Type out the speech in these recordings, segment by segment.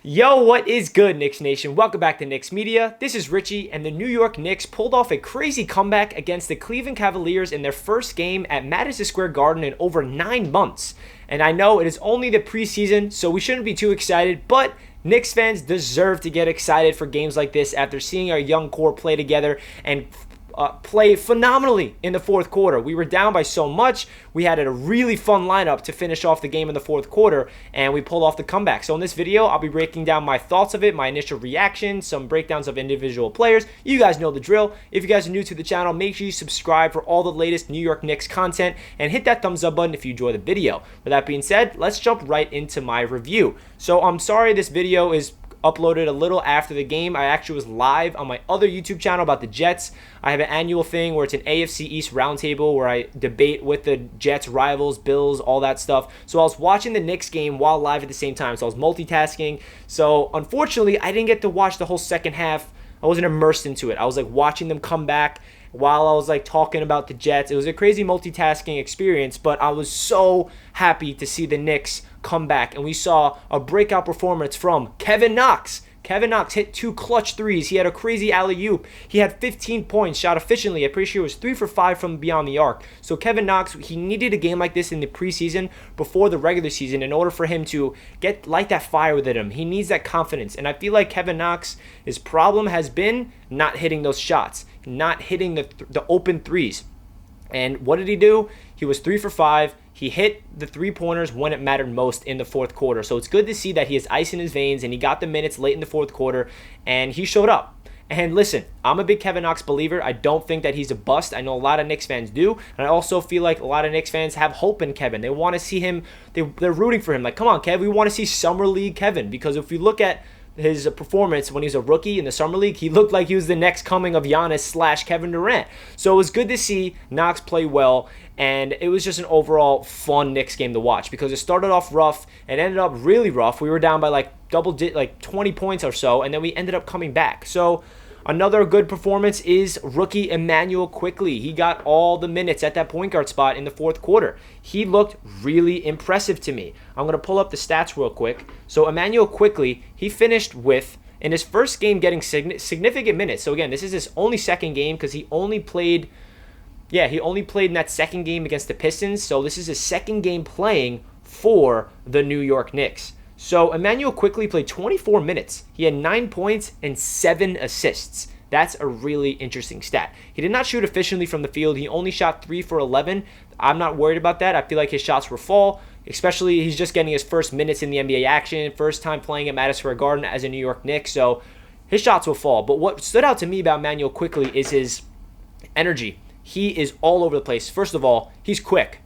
Yo, what is good, Knicks Nation? Welcome back to Knicks Media. This is Richie, and the New York Knicks pulled off a crazy comeback against the Cleveland Cavaliers in their first game at Madison Square Garden in over 9 months. And I know it is only the preseason, so we shouldn't be too excited, but Knicks fans deserve to get excited for games like this after seeing our young core play together and play phenomenally in the fourth quarter. We were down by so much. We had a really fun lineup to finish off the game in the fourth quarter, and we pulled off the comeback. So in this video, I'll be breaking down my thoughts of it, my initial reaction, some breakdowns of individual players. You guys know the drill. If you guys are new to the channel, make sure you subscribe for all the latest New York Knicks content, and hit that thumbs up button if you enjoy the video. With that being said, let's jump right into my review. So I'm sorry this video is uploaded a little after the game. I actually was live on my other YouTube channel about the Jets. I have an annual thing where it's an AFC East roundtable where I debate with the Jets rivals, Bills, all that stuff. So I was watching the Knicks game while live at the same time. So I was multitasking. So unfortunately, I didn't get to watch the whole second half. I wasn't immersed into it. I was like watching them come back while I was like talking about the Jets. It was a crazy multitasking experience, but I was so happy to see the Knicks come back, and we saw a breakout performance from Kevin Knox. Kevin Knox hit 2 clutch threes. He had a crazy alley-oop. He had 15 points, shot efficiently. I'm pretty sure it was 3 for 5 from beyond the arc. So Kevin Knox, he needed a game like this in the preseason before the regular season in order for him to light that fire within him. He needs that confidence. And I feel like Kevin Knox, his problem has been not hitting those shots, not hitting the open threes. And what did he do? He was 3 for 5. He hit the 3-pointers when it mattered most in the fourth quarter. So it's good to see that he has ice in his veins and he got the minutes late in the fourth quarter and he showed up. And listen, I'm a big Kevin Knox believer. I don't think that he's a bust. I know a lot of Knicks fans do. And I also feel like a lot of Knicks fans have hope in Kevin. They want to see him. They're rooting for him. Like, come on, Kev. We want to see Summer League Kevin. Because if you look at his performance when he was a rookie in the Summer League, he looked like he was the next coming of Giannis / Kevin Durant. So it was good to see Knox play well, and it was just an overall fun Knicks game to watch because it started off rough and ended up really rough. We were down by like 20 points or so, and then we ended up coming back. So another good performance is rookie Emmanuel Quickly. He got all the minutes at that point guard spot in the fourth quarter. He looked really impressive to me. I'm going to pull up the stats real quick. So Emmanuel Quickly, he finished with, in his first game, getting significant minutes. So again, this is his only second game because he only played in that second game against the Pistons. So this is his second game playing for the New York Knicks. So Emmanuel Quickly played 24 minutes. He had 9 points and 7 assists. That's a really interesting stat. He did not shoot efficiently from the field. He only shot 3 for 11. I'm not worried about that. I feel like his shots will fall, especially he's just getting his first minutes in the NBA action, first time playing at Madison Square Garden as a New York Knicks, so his shots will fall. But what stood out to me about Emmanuel Quickly is his energy. He is all over the place. First of all, he's quick.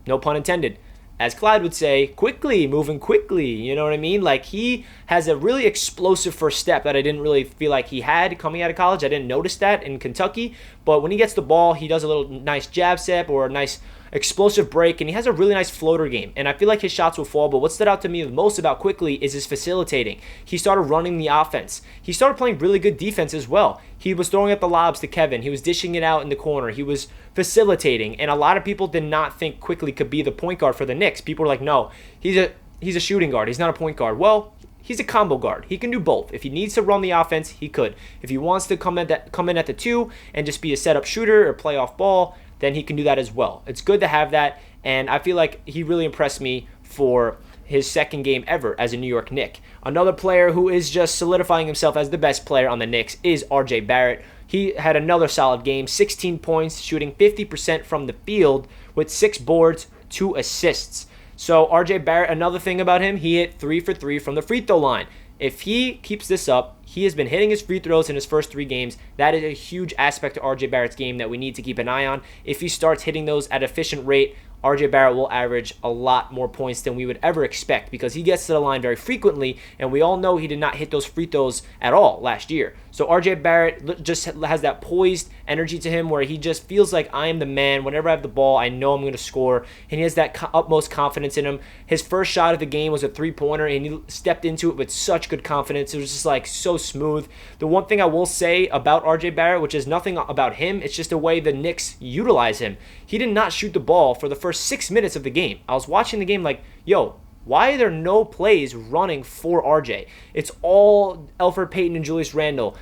No pun intended. As Clyde would say, quickly, moving quickly, you know what I mean? Like, he has a really explosive first step that I didn't really feel like he had coming out of college. I didn't notice that in Kentucky, but when he gets the ball, he does a little nice jab step or a nice explosive break, and he has a really nice floater game, and I feel like his shots will fall. But what stood out to me the most about Quickly is his facilitating. He started running the offense. He started playing really good defense as well. He was throwing up the lobs to Kevin. He was dishing it out in the corner. He was facilitating, and a lot of people did not think Quickly could be the point guard for the Knicks. People were like, no, he's a shooting guard. He's not a point guard. Well, he's a combo guard. He can do both. If he needs to run the offense, he could. If he wants to come in at the 2 and just be a setup shooter or play off ball, then he can do that as well. It's good to have that, and I feel like he really impressed me for his second game ever as a New York Knick. Another player who is just solidifying himself as the best player on the Knicks is R.J. Barrett. He had another solid game, 16 points, shooting 50% from the field with 6 boards, 2 assists. So R.J. Barrett, another thing about him, he hit 3 for 3 from the free throw line. If he keeps this up, he has been hitting his free throws in his first 3 games. That is a huge aspect to RJ Barrett's game that we need to keep an eye on. If he starts hitting those at an efficient rate, RJ Barrett will average a lot more points than we would ever expect because he gets to the line very frequently, and we all know he did not hit those free throws at all last year. So RJ Barrett just has that poised energy to him where he just feels like, I am the man. Whenever I have the ball, I know I'm going to score, and he has that utmost confidence in him. His first shot of the game was a 3-pointer, and he stepped into it with such good confidence. It was just like so smooth. The one thing I will say about RJ Barrett, which is nothing about him, it's just the way the Knicks utilize him. He did not shoot the ball for the first 6 minutes of the game. I was watching the game like, yo, Why are there no plays running for RJ? It's all Elfrid Payton and Julius Randle.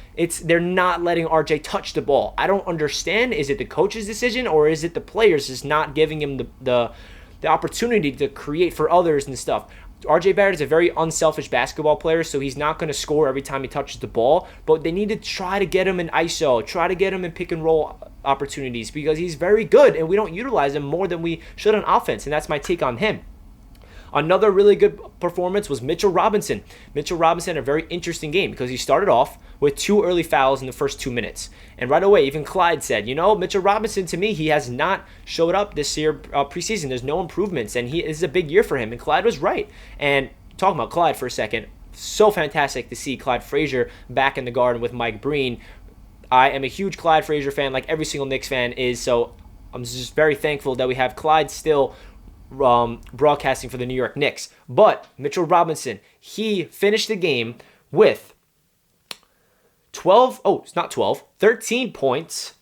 They're not letting RJ touch the ball. I don't understand. Is it the coach's decision, or is it the players just not giving him the opportunity to create for others and stuff? RJ Barrett is a very unselfish basketball player, so he's not going to score every time he touches the ball, but they need to try to get him in ISO, try to get him in pick and roll opportunities, because he's very good and we don't utilize him more than we should on offense, and that's my take on him. Another really good performance was Mitchell Robinson. Mitchell Robinson had a very interesting game because he started off with 2 early fouls in the first 2 minutes. And right away, even Clyde said, Mitchell Robinson, to me, he has not showed up this year preseason. There's no improvements, and this is a big year for him. And Clyde was right. And talking about Clyde for a second, so fantastic to see Clyde Frazier back in the Garden with Mike Breen. I am a huge Clyde Frazier fan, like every single Knicks fan is, so I'm just very thankful that we have Clyde still broadcasting for the New York Knicks. But Mitchell Robinson, he finished the game with 13 points,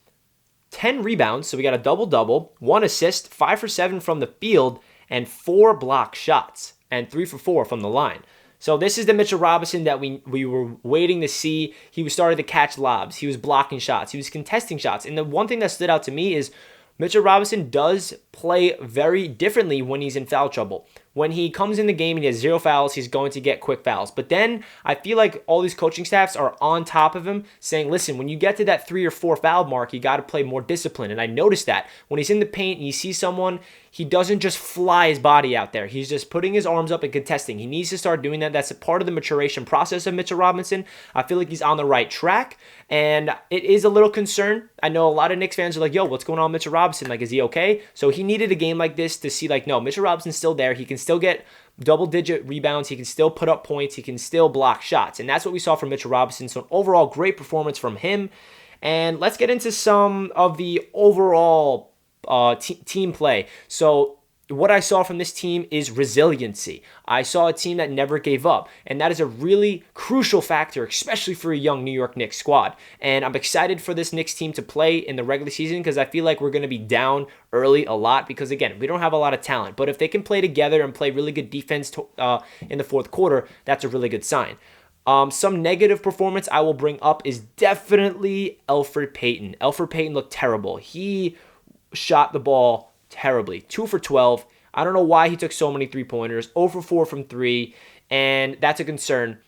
10 rebounds, so we got a double-double, 1 assist, 5 for 7 from the field, and 4 block shots, and 3 for 4 from the line. So this is the Mitchell Robinson that we were waiting to see. He was starting to catch lobs. He was blocking shots. He was contesting shots. And the one thing that stood out to me is Mitchell Robinson does play very differently when he's in foul trouble. When he comes in the game and he has 0 fouls, he's going to get quick fouls. But then I feel like all these coaching staffs are on top of him saying, listen, when you get to that 3 or 4 foul mark, you got to play more discipline. And I noticed that when he's in the paint and you see someone, he doesn't just fly his body out there. He's just putting his arms up and contesting. He needs to start doing that. That's a part of the maturation process of Mitchell Robinson. I feel like he's on the right track, and it is a little concern. I know a lot of Knicks fans are like, yo, what's going on with Mitchell Robinson? Like, is he okay? So he needed a game like this to see, like, no, Mitchell Robinson's still there. He can still get double-digit rebounds. He can still put up points. He can still block shots. And that's what we saw from Mitchell Robinson. So an overall great performance from him. And let's get into some of the overall team play. So what I saw from this team is resiliency. I saw a team that never gave up, and that is a really crucial factor, especially for a young New York Knicks squad. And I'm excited for this Knicks team to play in the regular season because I feel like we're going to be down early a lot because, again, we don't have a lot of talent. But if they can play together and play really good defense in the fourth quarter, that's a really good sign. Some negative performance I will bring up is definitely Elfrid Payton. Elfrid Payton looked terrible. He shot the ball terribly. 2 for 12. I don't know why he took so many three-pointers. 0 for 4 from 3, and that's a concern.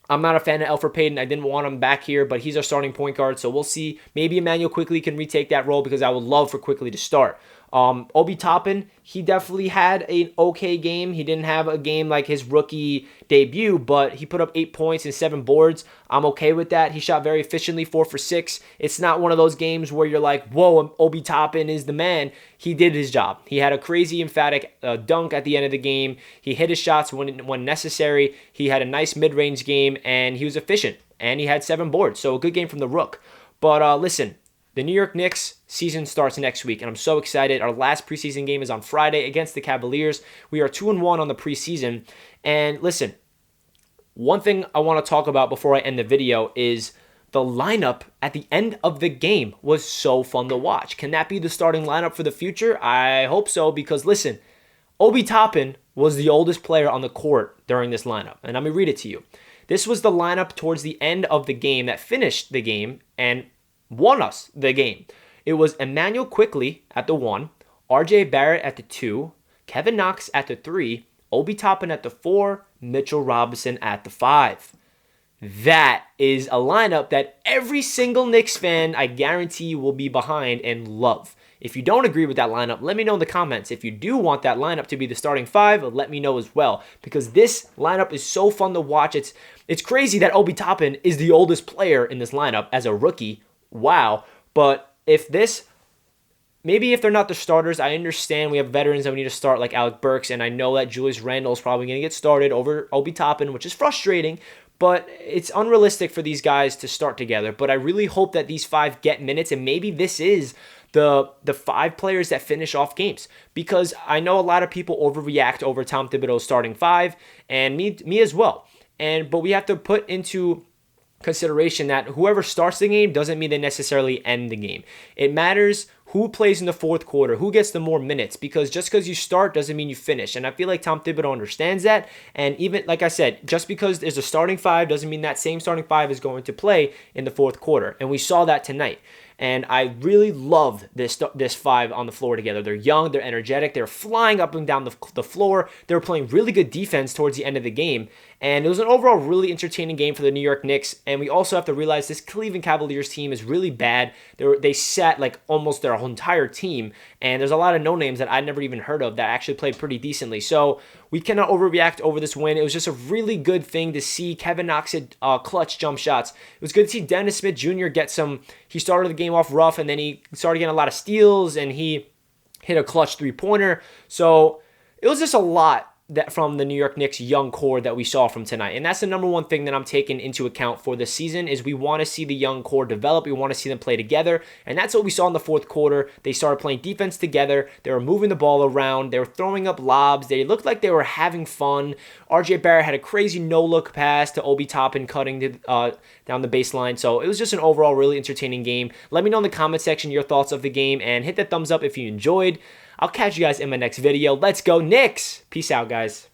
I'm not a fan of Elfrid Payton. I didn't want him back here, but he's our starting point guard, so we'll see. Maybe Emmanuel Quickly can retake that role because I would love for Quickly to start. Obi Toppin, he definitely had an okay game. He didn't have a game like his rookie debut, but he put up 8 points and 7 boards. I'm okay with that. He shot very efficiently, 4 for 6. It's not one of those games where you're like, whoa, Obi Toppin is the man. He did his job. He had a crazy emphatic dunk at the end of the game. He hit his shots when necessary. He had a nice mid-range game, and he was efficient, and he had 7 boards. So a good game from the Rook. But listen, the New York Knicks season starts next week, and I'm so excited. Our last preseason game is on Friday against the Cavaliers. We are 2-1 on the preseason. And listen, one thing I want to talk about before I end the video is the lineup at the end of the game was so fun to watch. Can that be the starting lineup for the future? I hope so, because listen, Obi Toppin was the oldest player on the court during this lineup. And let me read it to you. This was the lineup towards the end of the game that finished the game and won us the game. It was Emmanuel Quickly at the 1, RJ Barrett at the 2, Kevin Knox at the 3, Obi Toppin at the 4, Mitchell Robinson at the 5. That is a lineup that every single Knicks fan, I guarantee you, will be behind and love. If you don't agree with that lineup, let me know in the comments. If you do want that lineup to be the starting 5, let me know as well, because this lineup is so fun to watch. It's crazy that Obi Toppin is the oldest player in this lineup as a rookie. Wow. But maybe if they're not the starters, I understand we have veterans that we need to start like Alec Burks, and I know that Julius Randle is probably going to get started over Obi Toppin, which is frustrating, but it's unrealistic for these guys to start together. But I really hope that these 5 get minutes, and maybe this is the 5 players that finish off games, because I know a lot of people overreact over Tom Thibodeau's starting 5, and me as well. But we have to put into consideration that whoever starts the game doesn't mean they necessarily end the game. It matters who plays in the fourth quarter, who gets the more minutes, because just because you start doesn't mean you finish. And I feel like Tom Thibodeau understands that. And even, like I said, just because there's a starting five doesn't mean that same starting five is going to play in the fourth quarter. And we saw that tonight. And I really loved this five on the floor together. They're young, they're energetic, they're flying up and down the floor. They were playing really good defense towards the end of the game. And it was an overall really entertaining game for the New York Knicks. And we also have to realize this Cleveland Cavaliers team is really bad. They sat like almost their whole entire team. And there's a lot of no-names that I'd never even heard of that actually played pretty decently. So we cannot overreact over this win. It was just a really good thing to see. Kevin Knox hit clutch jump shots. It was good to see Dennis Smith Jr. get some. He started the game off rough, and then he started getting a lot of steals, and he hit a clutch three-pointer. So it was just a lot that from the New York Knicks young core that we saw from tonight. And that's the number one thing that I'm taking into account for this season is we want to see the young core develop. We want to see them play together. And that's what we saw in the fourth quarter. They started playing defense together. They were moving the ball around. They were throwing up lobs. They looked like they were having fun. RJ Barrett had a crazy no-look pass to Obi Toppin cutting down the baseline. So it was just an overall really entertaining game. Let me know in the comment section your thoughts of the game and hit that thumbs up if you enjoyed. I'll catch you guys in my next video. Let's go Knicks! Peace out, guys.